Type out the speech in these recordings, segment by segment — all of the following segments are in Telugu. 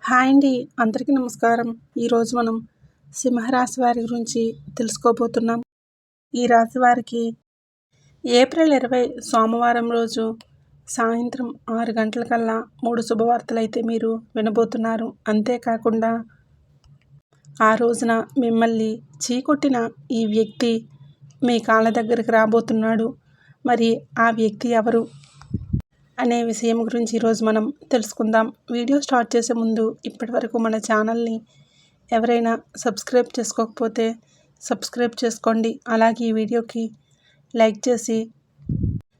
హాయ్ అండి. అందరికీ నమస్కారం. ఈరోజు మనం సింహరాశి వారి గురించి తెలుసుకోబోతున్నాం. ఈ రాశి వారికి ఏప్రిల్ 20 సోమవారం రోజు సాయంత్రం 6 గంటలకల్లా 3 శుభవార్తలైతే మీరు వినబోతున్నారు. అంతేకాకుండా ఆ రోజున మిమ్మల్ని చీకొట్టిన ఈ వ్యక్తి మీ కాళ్ళ దగ్గరికి రాబోతున్నాడు. మరి ఆ వ్యక్తి ఎవరు అనే విషయం గురించి ఈరోజు మనం తెలుసుకుందాం. వీడియో స్టార్ట్ చేసే ముందు ఇప్పటివరకు మన ఛానల్ని ఎవరైనా సబ్స్క్రైబ్ చేసుకోకపోతే సబ్స్క్రైబ్ చేసుకోండి. అలాగే ఈ వీడియోకి లైక్ చేసి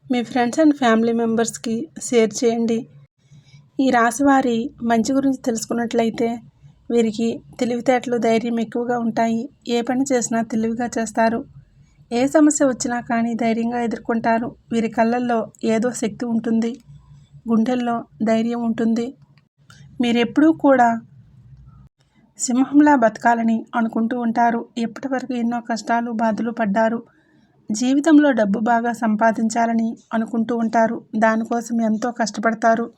మీ ఫ్రెండ్స్ అండ్ ఫ్యామిలీ మెంబర్స్కి షేర్ చేయండి. ఈ రాశి వారి మంచి గురించి తెలుసుకున్నట్లయితే వీరికి తెలివితేటలు, ధైర్యం ఎక్కువగా ఉంటాయి. ఏ పని చేసినా తెలివిగా చేస్తారు. ఏ సమస్య వచ్చినా కానీ ధైర్యంగా ఎదుర్కొంటారు. వీరి కళ్ళల్లో ఏదో శక్తి ఉంటుంది. గుండెల్లో ధైర్యం ఉంటుంది. మీరెప్పుడూ కూడా సింహంలా బతకాలని అనుకుంటూ ఉంటారు. ఇప్పటివరకు ఎన్నో కష్టాలు, బాధలు పడ్డారు. జీవితంలో డబ్బు బాగా సంపాదించాలని అనుకుంటూ ఉంటారు. దానికోసం ఎంతో కష్టపడతారు.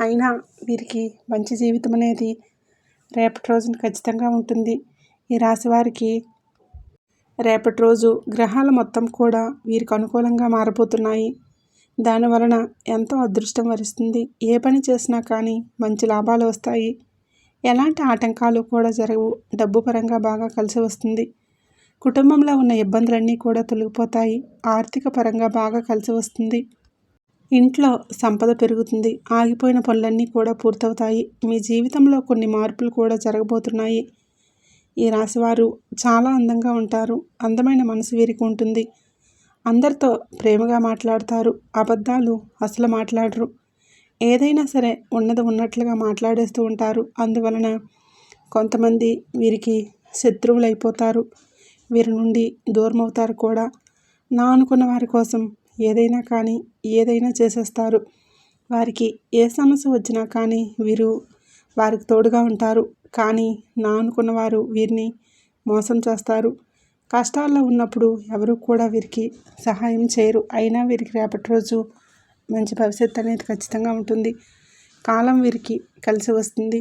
అయినా వీరికి మంచి జీవితం అనేది రేపటి రోజున ఖచ్చితంగా ఉంటుంది. ఈ రాశి వారికి రేపటి రోజు గ్రహాల మొత్తం కూడా వీరికి అనుకూలంగా మారబోతున్నాయి. దానివలన ఎంతో అదృష్టం వరిస్తుంది. ఏ పని చేసినా కానీ మంచి లాభాలు వస్తాయి. ఎలాంటి ఆటంకాలు కూడా జరగవు. డబ్బు పరంగా బాగా కలిసి వస్తుంది. కుటుంబంలో ఉన్న ఇబ్బందులన్నీ కూడా తొలగిపోతాయి. ఆర్థిక పరంగా బాగా కలిసి వస్తుంది. ఇంట్లో సంపద పెరుగుతుంది. ఆగిపోయిన పనులన్నీ కూడా పూర్తవుతాయి. మీ జీవితంలో కొన్ని మార్పులు కూడా జరగబోతున్నాయి. ఈ రాశివారు చాలా అందంగా ఉంటారు. అందమైన మనసు వీరికి ఉంటుంది. అందరితో ప్రేమగా మాట్లాడతారు. అబద్ధాలు అసలు మాట్లాడరు. ఏదైనా సరే ఉన్నది ఉన్నట్లుగా మాట్లాడేస్తూ ఉంటారు. అందువలన కొంతమంది వీరికి శత్రువులు అయిపోతారు. వీరి నుండి దూరం అవుతారు కూడా. నా అనుకున్న వారి కోసం ఏదైనా చేసేస్తారు. వారికి ఏ సమస్య వచ్చినా కానీ వీరు వారికి తోడుగా ఉంటారు. కానీ నా అనుకున్న వారు వీరిని మోసం చేస్తారు. కష్టాల్లో ఉన్నప్పుడు ఎవరు కూడా వీరికి సహాయం చేయరు. అయినా వీరికి రేపటి రోజు మంచి భవిష్యత్తు అనేది ఖచ్చితంగా ఉంటుంది. కాలం వీరికి కలిసి వస్తుంది.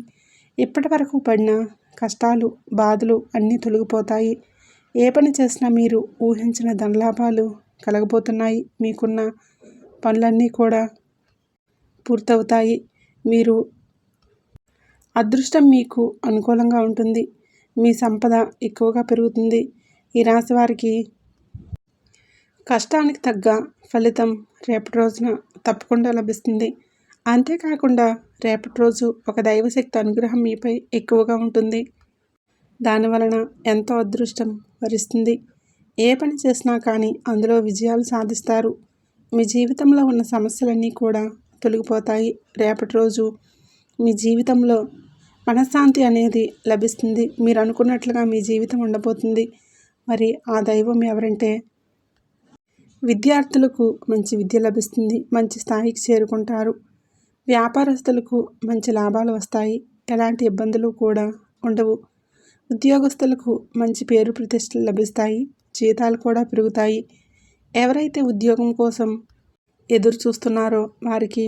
ఇప్పటి వరకు పడిన కష్టాలు, బాధలు అన్నీ తొలగిపోతాయి. ఏ పని చేసినా మీరు ఊహించిన ధనలాభాలు కలగబోతున్నాయి. మీకున్న పనులన్నీ కూడా పూర్తవుతాయి. మీరు అదృష్టం మీకు అనుకూలంగా ఉంటుంది. మీ సంపద ఎక్కువగా పెరుగుతుంది. ఈ రాశి వారికి కష్టానికి తగ్గ ఫలితం రేపటి రోజున తప్పకుండా లభిస్తుంది. అంతేకాకుండా రేపటి రోజు ఒక దైవశక్తి అనుగ్రహం మీపై ఎక్కువగా ఉంటుంది. దానివలన ఎంతో అదృష్టం వరిస్తుంది. ఏ పని చేసినా కానీ అందులో విజయాలు సాధిస్తారు. మీ జీవితంలో ఉన్న సమస్యలన్నీ కూడా తొలగిపోతాయి. రేపటి రోజు మీ జీవితంలో మనశ్శాంతి అనేది లభిస్తుంది. మీరు అనుకున్నట్లుగా మీ జీవితం ఉండబోతుంది. మరి ఆ దైవం ఎవరంటే విద్యార్థులకు మంచి విద్య లభిస్తుంది. మంచి స్థాయికి చేరుకుంటారు. వ్యాపారస్తులకు మంచి లాభాలు వస్తాయి. ఎలాంటి ఇబ్బందులు కూడా ఉండవు. ఉద్యోగస్తులకు మంచి పేరు ప్రతిష్టలు లభిస్తాయి. జీతాలు కూడా పెరుగుతాయి. ఎవరైతే ఉద్యోగం కోసం ఎదురు చూస్తున్నారో వారికి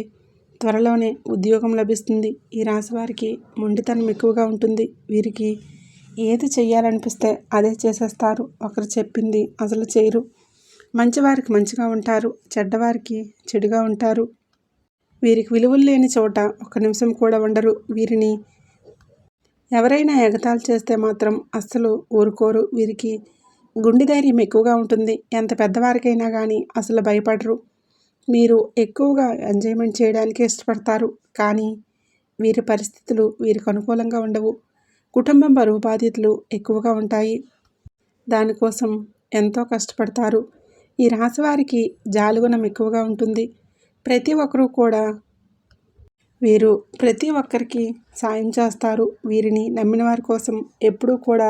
త్వరలోనే ఉద్యోగం లభిస్తుంది. ఈ రాశి వారికి మొండితనం ఎక్కువగా ఉంటుంది. వీరికి ఏది చెయ్యాలనిపిస్తే అదే చేసేస్తారు. ఒకరు చెప్పింది అసలు చేయరు. మంచివారికి మంచిగా ఉంటారు. చెడ్డవారికి చెడుగా ఉంటారు. వీరికి విలువలు లేని చోట ఒక నిమిషం కూడా ఉండరు. వీరిని ఎవరైనా ఎగతాళి చేస్తే మాత్రం అస్సలు ఊరుకోరు. వీరికి గుండె ధైర్యం ఎక్కువగా ఉంటుంది. ఎంత పెద్దవారికైనా కానీ అసలు భయపడరు. మీరు ఎక్కువగా ఎంజాయ్మెంట్ చేయడానికి ఇష్టపడతారు. కానీ వీరి పరిస్థితులు వీరికి అనుకూలంగా ఉండవు. కుటుంబం బరువు బాధ్యతలు ఎక్కువగా ఉంటాయి. దానికోసం ఎంతో కష్టపడతారు. ఈ రాశి వారికి జాలిగుణం ఎక్కువగా ఉంటుంది. ప్రతి ఒక్కరూ కూడా వీరు ప్రతి ఒక్కరికి సాయం చేస్తారు. వీరిని నమ్మిన వారి కోసం ఎప్పుడూ కూడా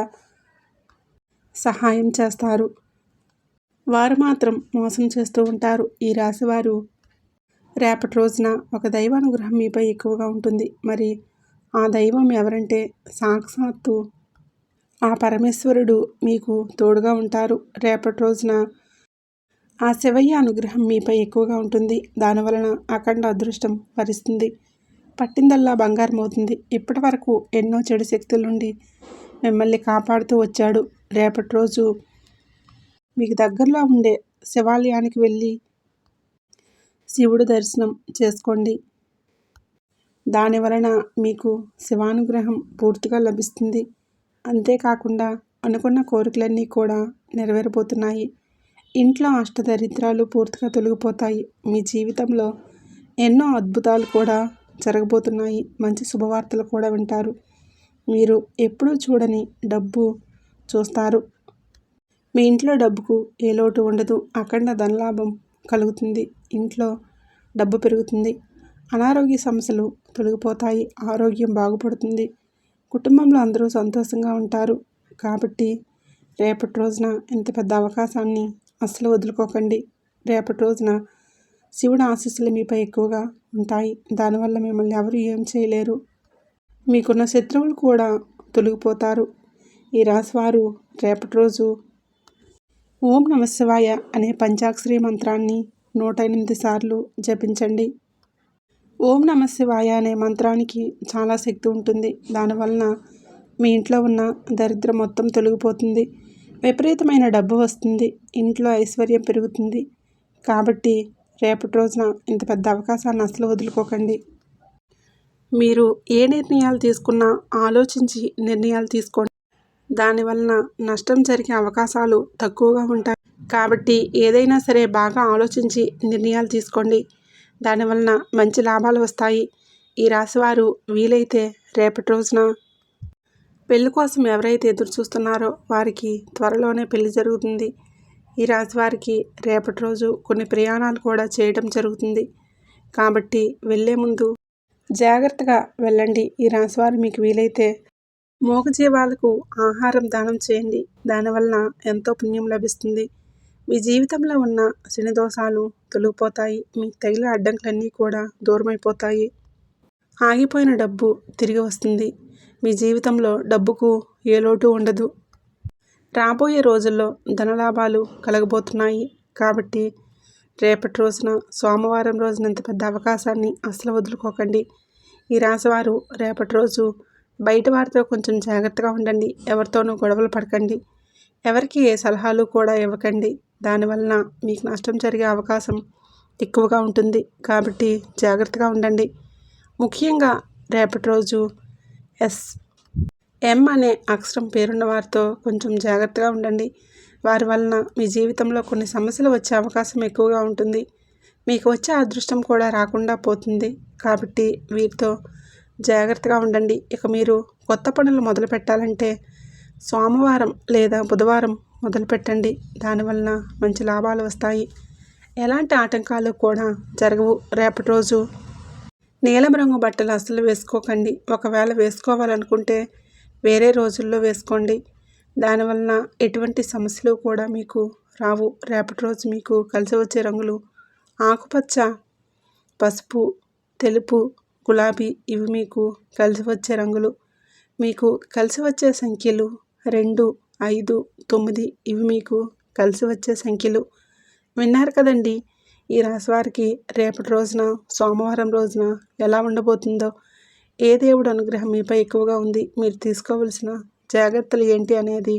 సహాయం చేస్తారు. వారు మాత్రం మోసం చేస్తూ ఉంటారు. ఈ రాశివారు రేపటి రోజున ఒక దైవానుగ్రహం మీపై ఎక్కువగా ఉంటుంది. మరి ఆ దైవం ఎవరంటే సాక్షాత్తు ఆ పరమేశ్వరుడు మీకు తోడుగా ఉంటారు. రేపటి రోజున ఆ శివయ్య అనుగ్రహం మీపై ఎక్కువగా ఉంటుంది. దానివలన అఖండ అదృష్టం వరిస్తుంది. పట్టిందల్లా బంగారం అవుతుంది. ఇప్పటి వరకు ఎన్నో చెడు శక్తుల నుండి మిమ్మల్ని కాపాడుతూ వచ్చాడు. రేపటి రోజు మీకు దగ్గరలో ఉండే శివాలయానికి వెళ్ళి శివుడు దర్శనం చేసుకోండి. దాని వలన మీకు శివానుగ్రహం పూర్తిగా లభిస్తుంది. అంతేకాకుండా అనుకున్న కోరికలన్నీ కూడా నెరవేరబోతున్నాయి. ఇంట్లో అష్టదరిద్రాలు పూర్తిగా తొలగిపోతాయి. మీ జీవితంలో ఎన్నో అద్భుతాలు కూడా జరగబోతున్నాయి. మంచి శుభవార్తలు కూడా వింటారు. మీరు ఎప్పుడూ చూడని డబ్బు చూస్తారు. మీ ఇంట్లో డబ్బుకు ఏ లోటు ఉండదు. అఖండ ధనలాభం కలుగుతుంది. ఇంట్లో డబ్బు పెరుగుతుంది. అనారోగ్య సమస్యలు తొలగిపోతాయి. ఆరోగ్యం బాగుపడుతుంది. కుటుంబంలో అందరూ సంతోషంగా ఉంటారు. కాబట్టి రేపటి రోజున ఇంత పెద్ద అవకాశాన్ని అస్సలు వదులుకోకండి. రేపటి రోజున శివుడు ఆశీస్సులు మీపై ఎక్కువగా ఉంటాయి. దానివల్ల మిమ్మల్ని ఎవరు ఏం చేయలేరు. మీకున్న శత్రువులు కూడా తొలగిపోతారు. ఈ రాశివారు రేపటి రోజు ఓం నమః శివాయ అనే పంచాక్షరి మంత్రాన్ని 108 సార్లు జపించండి. ఓం నమః శివాయ అనే మంత్రానికి చాలా శక్తి ఉంటుంది. దానివలన మీ ఇంట్లో ఉన్న దరిద్రం మొత్తం తొలగిపోతుంది. విపరీతమైన డబ్బు వస్తుంది. ఇంట్లో ఐశ్వర్యం పెరుగుతుంది. కాబట్టి రేపటి రోజున ఇంత పెద్ద అవకాశాన్ని అసలు వదులుకోకండి. మీరు ఏ నిర్ణయాలు తీసుకున్నా ఆలోచించి నిర్ణయాలు తీసుకోండి. దానివలన నష్టం జరిగే అవకాశాలు తక్కువగా ఉంటాయి. కాబట్టి ఏదైనా సరే బాగా ఆలోచించి నిర్ణయాలు తీసుకోండి. దానివలన మంచి లాభాలు వస్తాయి. ఈ రాశివారు వీలైతే రేపటి రోజున పెళ్లి కోసం ఎవరైతే ఎదురు చూస్తున్నారో వారికి త్వరలోనే పెళ్లి జరుగుతుంది. ఈ రాశివారికి రేపటి రోజు కొన్ని ప్రయాణాలు కూడా చేయడం జరుగుతుంది. కాబట్టి వెళ్ళే ముందు జాగ్రత్తగా వెళ్ళండి. ఈ రాశివారు మీకు వీలైతే మూగజీవాలకు ఆహారం దానం చేయండి. దానివలన ఎంతో పుణ్యం లభిస్తుంది. మీ జీవితంలో ఉన్న శని దోషాలు తొలగిపోతాయి. మీకు తగిలిన అడ్డంకులన్నీ కూడా దూరమైపోతాయి. ఆగిపోయిన డబ్బు తిరిగి వస్తుంది. మీ జీవితంలో డబ్బుకు ఏ లోటు ఉండదు. రాబోయే రోజుల్లో ధనలాభాలు కలగబోతున్నాయి. కాబట్టి రేపటి రోజున సోమవారం రోజున ఇంత పెద్ద అవకాశాన్ని అస్సలు వదులుకోకండి. ఈ రాశివారు రేపటి రోజు బయట వారితో కొంచెం జాగ్రత్తగా ఉండండి. ఎవరితోనూ గొడవలు పడకండి. ఎవరికి ఏ సలహాలు కూడా ఇవ్వకండి. దానివలన మీకు నష్టం జరిగే అవకాశం ఎక్కువగా ఉంటుంది. కాబట్టి జాగ్రత్తగా ఉండండి. ముఖ్యంగా రేపటి రోజు ఎం అనే అక్షరం పేరున్న వారితో కొంచెం జాగ్రత్తగా ఉండండి. వారి వలన మీ జీవితంలో కొన్ని సమస్యలు వచ్చే అవకాశం ఎక్కువగా ఉంటుంది. మీకు వచ్చే అదృష్టం కూడా రాకుండా పోతుంది. కాబట్టి వీరితో జాగ్రత్తగా ఉండండి. ఇక మీరు కొత్త పనులు మొదలు పెట్టాలంటే సోమవారం లేదా బుధవారం మొదలుపెట్టండి. దానివలన మంచి లాభాలు వస్తాయి. ఎలాంటి ఆటంకాలు కూడా జరగవు. రేపటి రోజు నీలం రంగు బట్టలు అస్సలు వేసుకోకండి. ఒకవేళ వేసుకోవాలనుకుంటే వేరే రోజుల్లో వేసుకోండి. దానివలన ఎటువంటి సమస్యలు కూడా మీకు రావు. రేపటి రోజు మీకు కలిసి వచ్చే రంగులు ఆకుపచ్చ, పసుపు, తెలుపు, గులాబీ. ఇవి మీకు కలిసి వచ్చే రంగులు. మీకు కలిసి వచ్చే సంఖ్యలు 2, 5, 9. ఇవి మీకు కలిసి వచ్చే సంఖ్యలు. విన్నారు కదండి, ఈ రాశివారికి రేపటి రోజున సోమవారం రోజున ఎలా ఉండబోతుందో. ఏ దేవుడు అనుగ్రహం మీపై ఎక్కువగా ఉంది, మీరు తీసుకోవలసిన జాగ్రత్తలు ఏంటి అనేది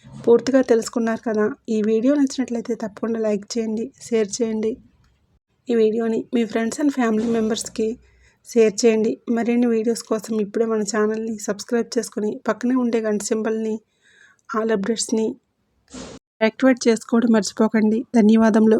పూర్తిగా తెలుసుకున్నారు కదా. ఈ వీడియో నచ్చినట్లయితే తప్పకుండా లైక్ చేయండి, షేర్ చేయండి. ఈ వీడియోని మీ ఫ్రెండ్స్ అండ్ ఫ్యామిలీ మెంబర్స్కి షేర్ చేయండి. మరిన్ని వీడియోస్ కోసం ఇప్పుడే మన ఛానల్ని సబ్స్క్రైబ్ చేసుకుని పక్కనే ఉండే గంట సింబల్ని ఆల్ అప్డేట్స్ని యాక్టివేట్ చేసుకోవడం మర్చిపోకండి. ధన్యవాదములు.